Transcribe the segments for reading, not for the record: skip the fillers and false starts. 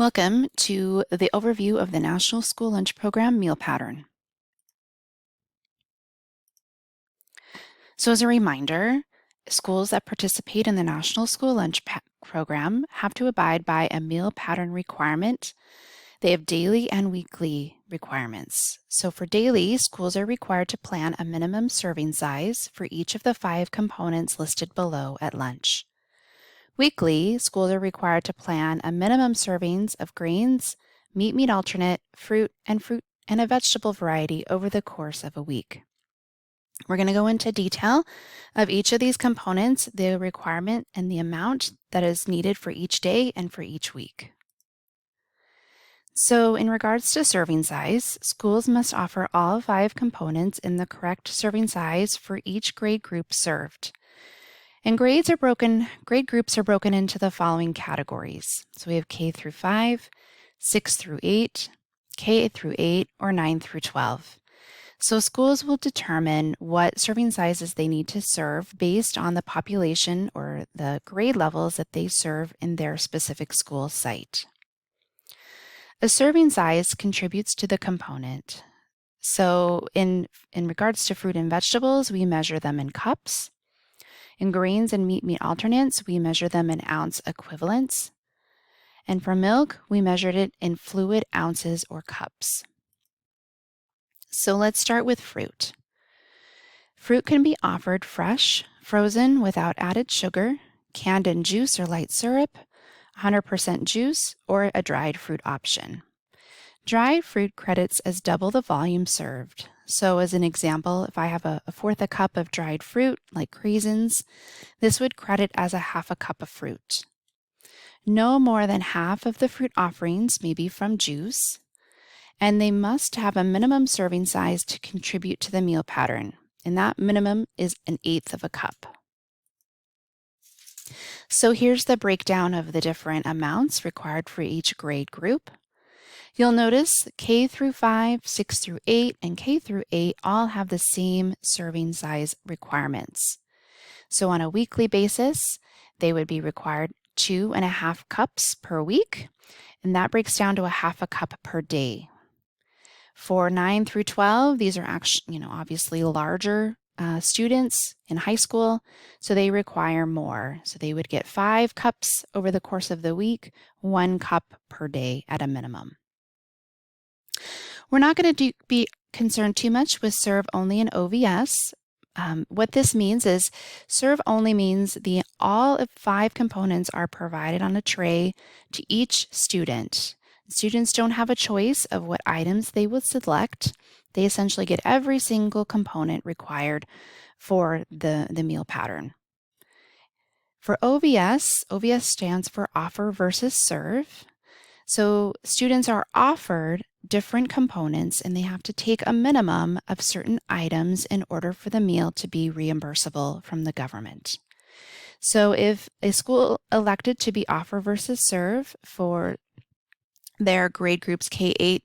Welcome to the overview of the National School Lunch Program meal pattern. So as a reminder, schools that participate in the National School Lunch Program have to abide by a meal pattern requirement. They have daily and weekly requirements. So for daily, schools are required to plan a minimum serving size for each of the 5 components listed below at lunch. Weekly, schools are required to plan a minimum servings of grains, meat alternate, fruit and a vegetable variety over the course of a week. We're going to go into detail of each of these components, the requirement and the amount that is needed for each day and for each week. So in regards to serving size, schools must offer all 5 components in the correct serving size for each grade group served. And grade groups are broken into the following categories. So we have K through 5, 6 through 8, K through 8, or 9 through 12. So schools will determine what serving sizes they need to serve based on the population or the grade levels that they serve in their specific school site. A serving size contributes to the component. So in regards to fruit and vegetables, we measure them in cups. In grains and meat alternates, we measure them in ounce equivalents. And for milk, we measured it in fluid ounces or cups. So let's start with fruit. Fruit can be offered fresh, frozen without added sugar, canned in juice or light syrup, 100% juice, or a dried fruit option. Dried fruit credits as double the volume served. So as an example, if I have a fourth a cup of dried fruit, like raisins, this would credit as a half a cup of fruit. No more than half of the fruit offerings may be from juice, and they must have a minimum serving size to contribute to the meal pattern, and that minimum is 1/8 of a cup. So here's the breakdown of the different amounts required for each grade group. You'll notice K through 5, 6 through 8, and K through 8 all have the same serving size requirements. So on a weekly basis, they would be required 2.5 cups per week, and that breaks down to a half a cup per day. For 9 through 12, these are actually, obviously larger students in high school, so they require more. So they would get 5 cups over the course of the week, 1 cup per day at a minimum. We're not going to be concerned too much with serve only and OVS. What this means is serve only means all of 5 components are provided on a tray to each student. Students don't have a choice of what items they would select. They essentially get every single component required for the meal pattern. For OVS stands for offer versus serve. So students are offered different components and they have to take a minimum of certain items in order for the meal to be reimbursable from the government. So if a school elected to be offer versus serve for their grade groups K8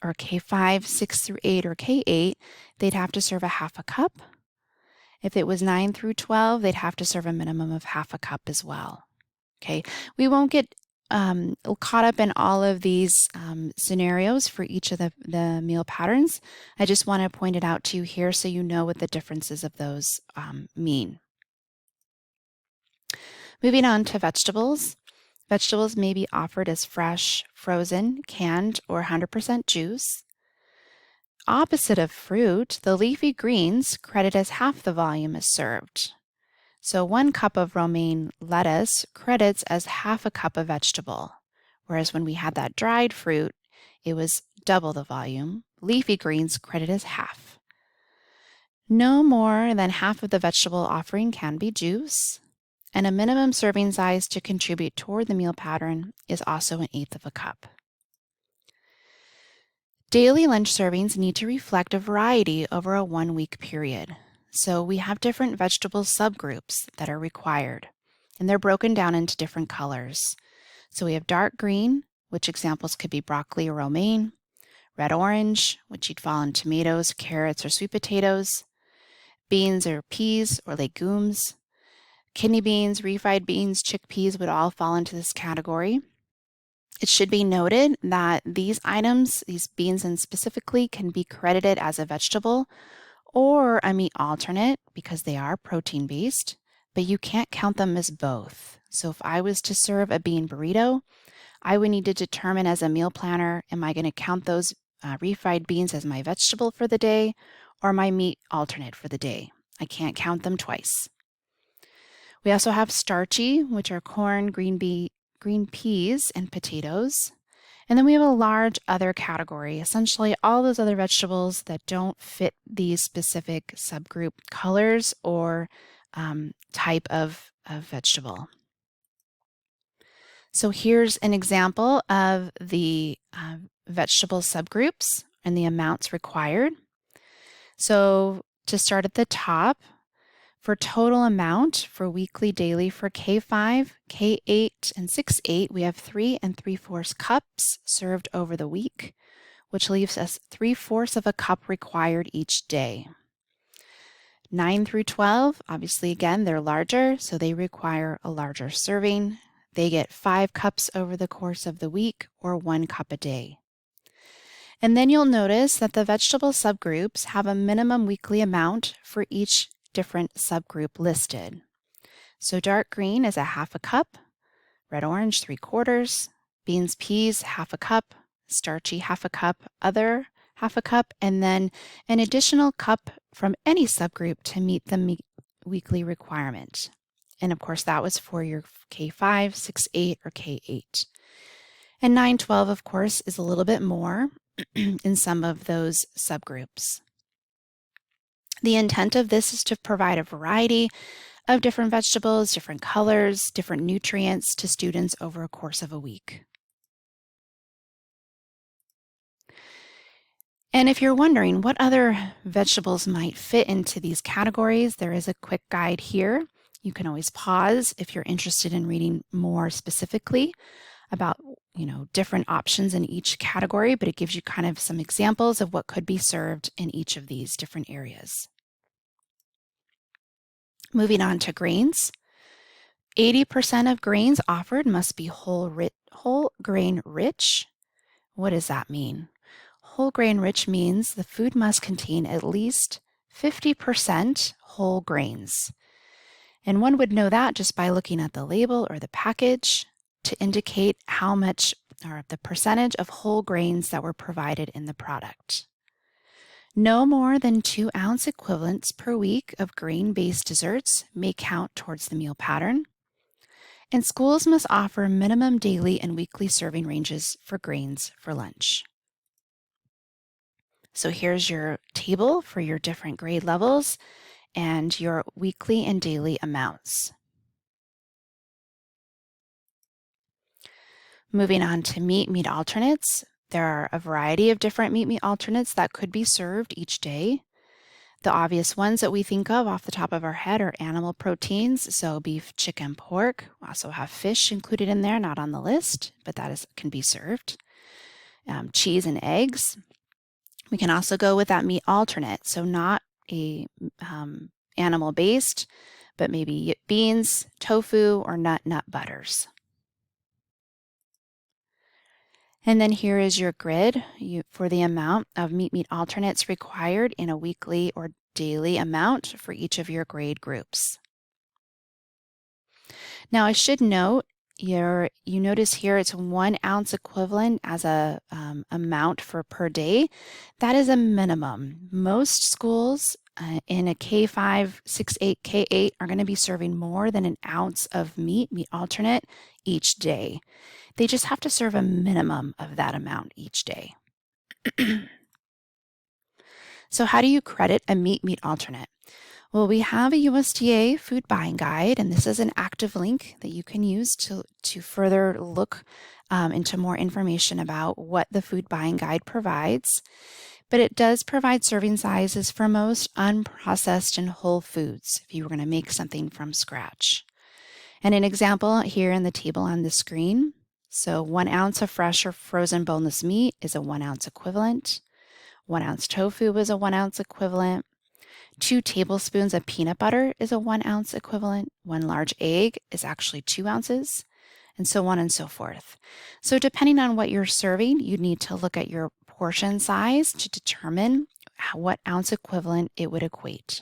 or K5, 6 through 8, or K8, they'd have to serve a half a cup. If it was 9 through 12, they'd have to serve a minimum of half a cup as well. Okay, we won't get caught up in all of these scenarios for each of the meal patterns. I just want to point it out to you here so you know what the differences of those mean. Moving on to vegetables. Vegetables may be offered as fresh, frozen, canned, or 100% juice. Opposite of fruit, the leafy greens credit as half the volume as served. So 1 cup of romaine lettuce credits as half a cup of vegetable, whereas when we had that dried fruit, it was double the volume. Leafy greens credit as half. No more than half of the vegetable offering can be juice, and a minimum serving size to contribute toward the meal pattern is also 1/8 of a cup. Daily lunch servings need to reflect a variety over a 1-week period. So we have different vegetable subgroups that are required, and they're broken down into different colors. So we have dark green, which examples could be broccoli or romaine, red-orange, which you'd fall in tomatoes, carrots, or sweet potatoes, beans or peas or legumes, kidney beans, refried beans, chickpeas would all fall into this category. It should be noted that these items, these beans and specifically, can be credited as a vegetable or a meat alternate because they are protein-based, but you can't count them as both. So if I was to serve a bean burrito, I would need to determine as a meal planner, am I going to count those refried beans as my vegetable for the day or my meat alternate for the day? I can't count them twice. We also have starchy, which are corn, green peas, and potatoes. And then we have a large other category, essentially all those other vegetables that don't fit these specific subgroup colors or type of vegetable. So here's an example of the vegetable subgroups and the amounts required. So to start at the top, for total amount for weekly, daily for K5, K8, and 6-8, we have 3 3/4 cups served over the week, which leaves us 3/4 of a cup required each day. 9 through 12, obviously again, they're larger, so they require a larger serving. They get 5 cups over the course of the week or 1 cup a day. And then you'll notice that the vegetable subgroups have a minimum weekly amount for each different subgroup listed. So dark green is a 1/2 cup, red orange 3/4, beans peas 1/2 cup, starchy 1/2 cup, other 1/2 cup, and then an additional cup from any subgroup to meet the weekly requirement. And of course that was for your K5, 6-8, or K8. And 9-12, of course, is a little bit more in some of those subgroups. The intent of this is to provide a variety of different vegetables, different colors, different nutrients to students over a course of a week. And if you're wondering what other vegetables might fit into these categories, there is a quick guide here. You can always pause if you're interested in reading more specifically about, different options in each category, but it gives you kind of some examples of what could be served in each of these different areas. Moving on to grains. 80% of grains offered must be whole grain rich. What does that mean? Whole grain rich means the food must contain at least 50% whole grains. And one would know that just by looking at the label or the package to indicate how much or the percentage of whole grains that were provided in the product. No more than 2-ounce equivalents per week of grain-based desserts may count towards the meal pattern. And schools must offer minimum daily and weekly serving ranges for grains for lunch. So here's your table for your different grade levels and your weekly and daily amounts. Moving on to meat alternates. There are a variety of different meat alternates that could be served each day. The obvious ones that we think of off the top of our head are animal proteins, so beef, chicken, pork. We also have fish included in there, not on the list, but that can be served. Cheese and eggs. We can also go with that meat alternate, so not a animal-based, but maybe beans, tofu, or nut butters. And then here is your grid for the amount of meat alternates required in a weekly or daily amount for each of your grade groups. Now I should note, you notice here it's 1 ounce equivalent as a amount for per day. That is a minimum. Most schools in a K5, 6-8, K8 are going to be serving more than 1 ounce of meat alternate each day. They just have to serve a minimum of that amount each day. So how do you credit a meat alternate? Well, we have a USDA food buying guide, and this is an active link that you can use to further look into more information about what the food buying guide provides. But it does provide serving sizes for most unprocessed and whole foods if you were going to make something from scratch. And an example here in the table on the screen. So 1 ounce of fresh or frozen boneless meat is a 1 ounce equivalent. 1 ounce tofu is a 1 ounce equivalent. 2 tablespoons of peanut butter is a 1 ounce equivalent. 1 large egg is actually 2 ounces. and so on and so forth. So depending on what you're serving, you need to look at your portion size to determine what ounce equivalent it would equate.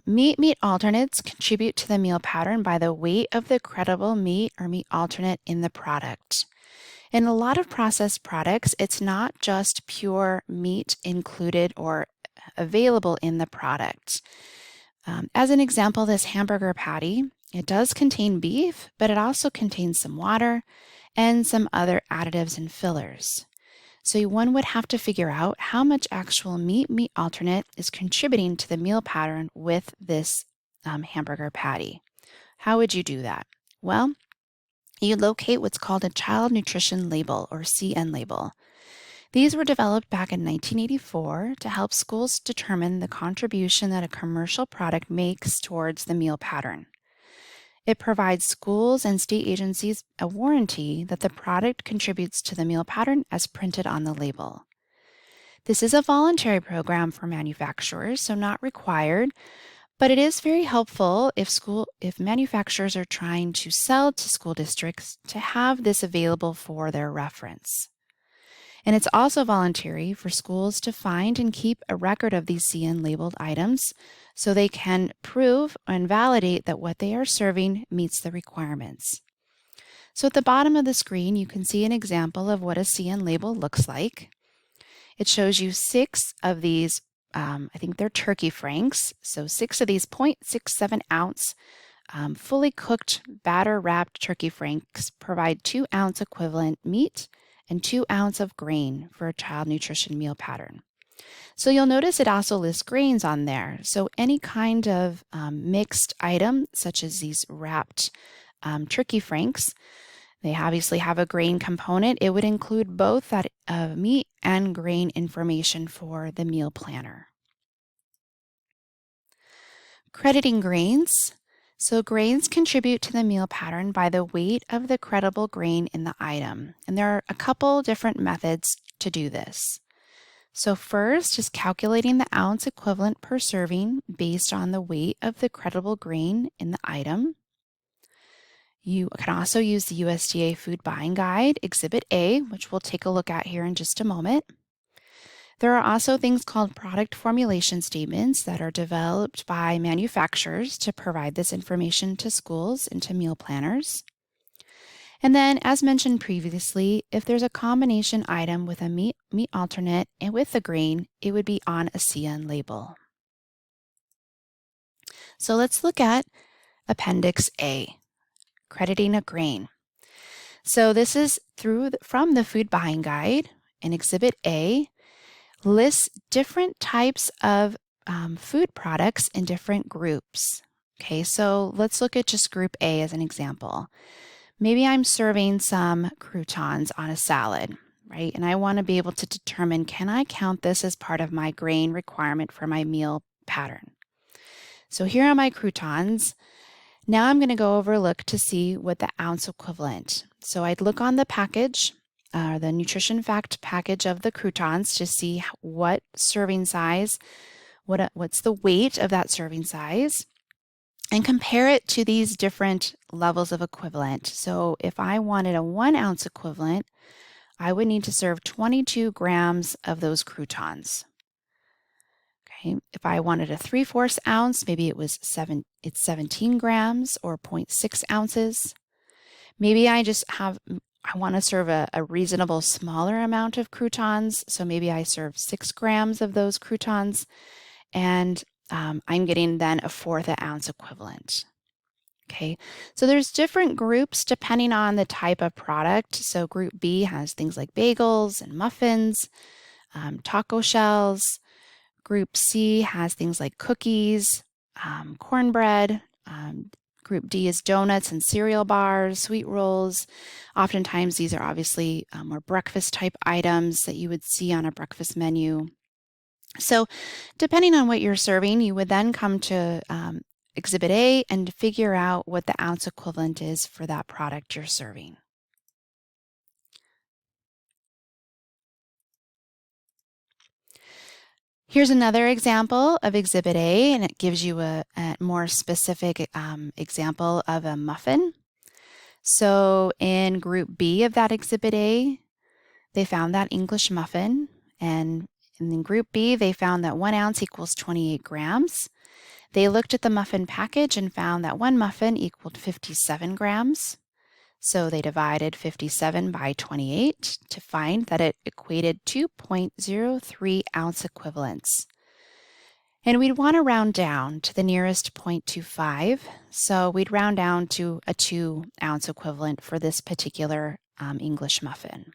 Meat alternates contribute to the meal pattern by the weight of the credible meat or meat alternate in the product. In a lot of processed products, it's not just pure meat included or available in the product. As an example, this hamburger patty, it does contain beef, but it also contains some water and some other additives and fillers. So one would have to figure out how much actual meat alternate is contributing to the meal pattern with this hamburger patty. How would you do that? Well, you locate what's called a Child Nutrition Label or CN label. These were developed back in 1984 to help schools determine the contribution that a commercial product makes towards the meal pattern. It provides schools and state agencies a warranty that the product contributes to the meal pattern as printed on the label. This is a voluntary program for manufacturers, so not required, but it is very helpful if manufacturers are trying to sell to school districts to have this available for their reference. And it's also voluntary for schools to find and keep a record of these CN labeled items so they can prove and validate that what they are serving meets the requirements. So at the bottom of the screen, you can see an example of what a CN label looks like. It shows you 6 of these, I think they're turkey franks, so 6 of these 0.67 ounce fully cooked batter wrapped turkey franks provide 2 ounce equivalent meat and 2 ounce of grain for a child nutrition meal pattern. So you'll notice it also lists grains on there. So any kind of mixed item, such as these wrapped turkey franks, they obviously have a grain component. It would include both that meat and grain information for the meal planner. Crediting grains. So grains contribute to the meal pattern by the weight of the credible grain in the item. And there are a couple different methods to do this. So first is calculating the ounce equivalent per serving based on the weight of the credible grain in the item. You can also use the USDA Food Buying Guide, Exhibit A, which we'll take a look at here in just a moment. There are also things called product formulation statements that are developed by manufacturers to provide this information to schools and to meal planners. And then, as mentioned previously, if there's a combination item with a meat alternate and with the grain, it would be on a CN label. So let's look at Appendix A, crediting a grain. So this is from the Food Buying Guide, and Exhibit A lists different types of food products in different groups. Okay, so let's look at just Group A as an example. Maybe I'm serving some croutons on a salad, right? And I want to be able to determine, can I count this as part of my grain requirement for my meal pattern? So here are my croutons. Now I'm going to go look to see what the ounce equivalent. So I'd look on the package, the nutrition fact package of the croutons to see what serving size, what's the weight of that serving size, and compare it to these different levels of equivalent. So if I wanted a 1 ounce equivalent, I would need to serve 22 grams of those croutons. Okay, if I wanted a 3/4 ounce, maybe it's 17 grams or 0.6 ounces. Maybe I want to serve a reasonable smaller amount of croutons. So maybe I serve 6 grams of those croutons, and I'm getting then a 1/4 ounce equivalent. Okay, so there's different groups depending on the type of product. So Group B has things like bagels and muffins, taco shells. Group C has things like cookies, cornbread. Group D is donuts and cereal bars, sweet rolls. Oftentimes these are obviously more breakfast type items that you would see on a breakfast menu. So depending on what you're serving, you would then come to Exhibit A and figure out what the ounce equivalent is for that product you're serving. Here's another example of Exhibit A, and it gives you a more specific example of a muffin. So in Group B of that Exhibit A, they found that English muffin, and in Group B, they found that 1 ounce equals 28 grams. They looked at the muffin package and found that one muffin equaled 57 grams. So they divided 57 by 28 to find that it equated 2.03 ounce equivalents. And we'd want to round down to the nearest 0.25, so we'd round down to a 2 ounce equivalent for this particular English muffin.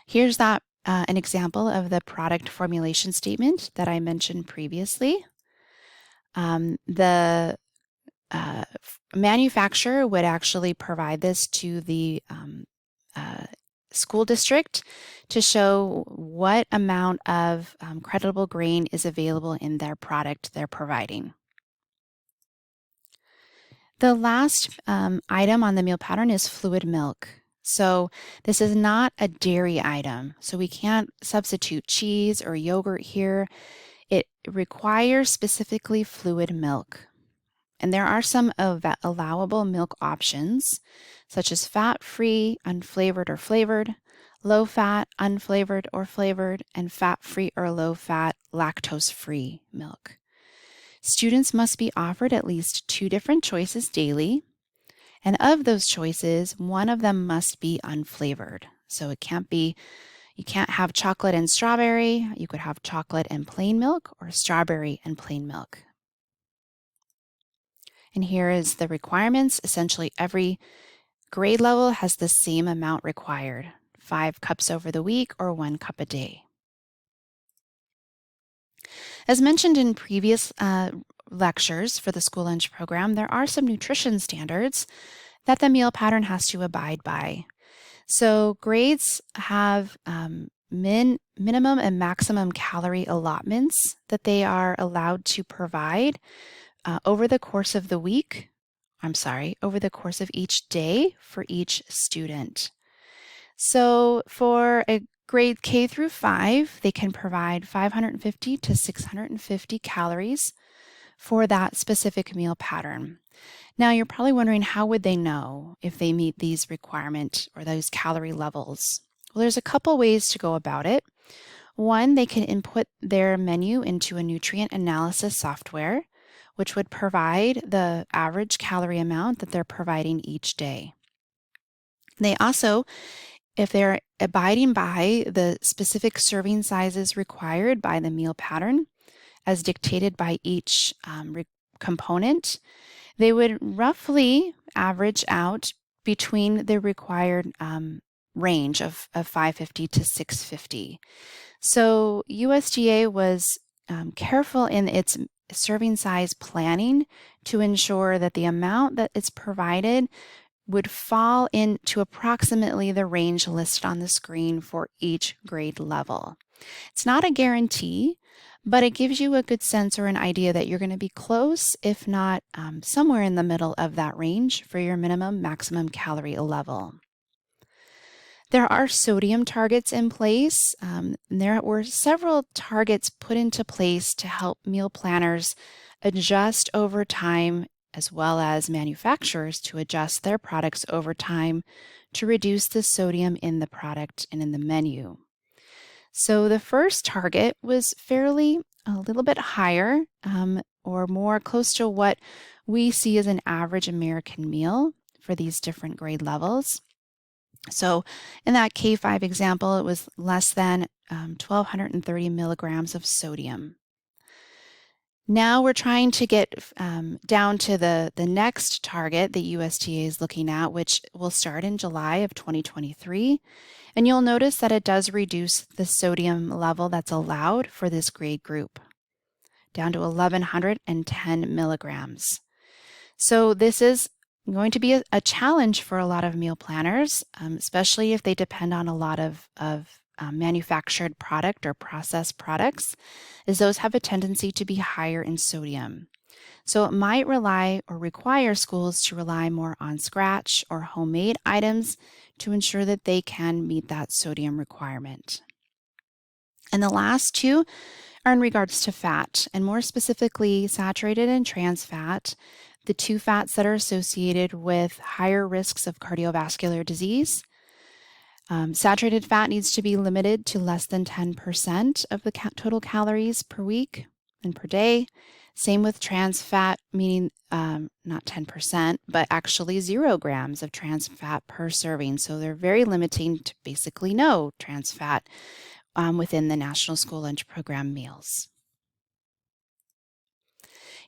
Here's an example of the product formulation statement that I mentioned previously. The manufacturer would actually provide this to the school district to show what amount of creditable grain is available in their product they're providing. The last item on the meal pattern is fluid milk. So this is not a dairy item, so we can't substitute cheese or yogurt here. It requires specifically fluid milk. And there are some allowable milk options, such as fat-free, unflavored or flavored, low-fat, unflavored or flavored, and fat-free or low-fat, lactose-free milk. Students must be offered at least 2 different choices daily, and of those choices, one of them must be unflavored. So you can't have chocolate and strawberry. You could have chocolate and plain milk or strawberry and plain milk. And here is the requirements. Essentially, every grade level has the same amount required, 5 cups over the week or 1 cup a day. As mentioned in previous lectures for the school lunch program, there are some nutrition standards that the meal pattern has to abide by. So grades have minimum and maximum calorie allotments that they are allowed to provide over the course of the week. Over the course of each day for each student. So for a grade K through 5, they can provide 550 to 650 calories for that specific meal pattern. Now you're probably wondering, how would they know if they meet these requirements or those calorie levels? Well, there's a couple ways to go about it. One, they can input their menu into a nutrient analysis software, which would provide the average calorie amount that they're providing each day. They also, if they're abiding by the specific serving sizes required by the meal pattern, as dictated by each component, they would roughly average out between the required range of 550 to 650. So USDA was careful in its serving size planning to ensure that the amount that is provided would fall into approximately the range listed on the screen for each grade level. It's not a guarantee, but it gives you a good sense or an idea that you're going to be close, if not somewhere in the middle of that range for your minimum maximum calorie level. There are sodium targets in place. There were several targets put into place to help meal planners adjust over time, as well as manufacturers to adjust their products over time to reduce the sodium in the product and in the menu. So the first target was a little bit higher, or more close to what we see as an average American meal for these different grade levels. So in that K5 example, it was less than 1,230 milligrams of sodium. Now we're trying to get down to the next target that USDA is looking at, which will start in July of 2023. And you'll notice that it does reduce the sodium level that's allowed for this grade group down to 1,110 milligrams. So this is going to be a challenge for a lot of meal planners, especially if they depend on a lot of manufactured product or processed products, as those have a tendency to be higher in sodium. So it might rely or require schools to rely more on scratch or homemade items to ensure that they can meet that sodium requirement. And the last two are in regards to fat, and more specifically, saturated and trans fat, the two fats that are associated with higher risks of cardiovascular disease. Saturated fat needs to be limited to less than 10% of the total calories per week and per day. Same with trans fat, meaning not 10%, but actually 0 grams of trans fat per serving. So they're very limiting to basically no trans fat within the National School Lunch Program meals.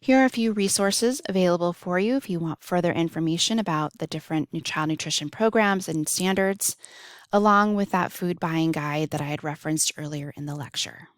Here are a few resources available for you if you want further information about the different child nutrition programs and standards, along with that food buying guide that I had referenced earlier in the lecture.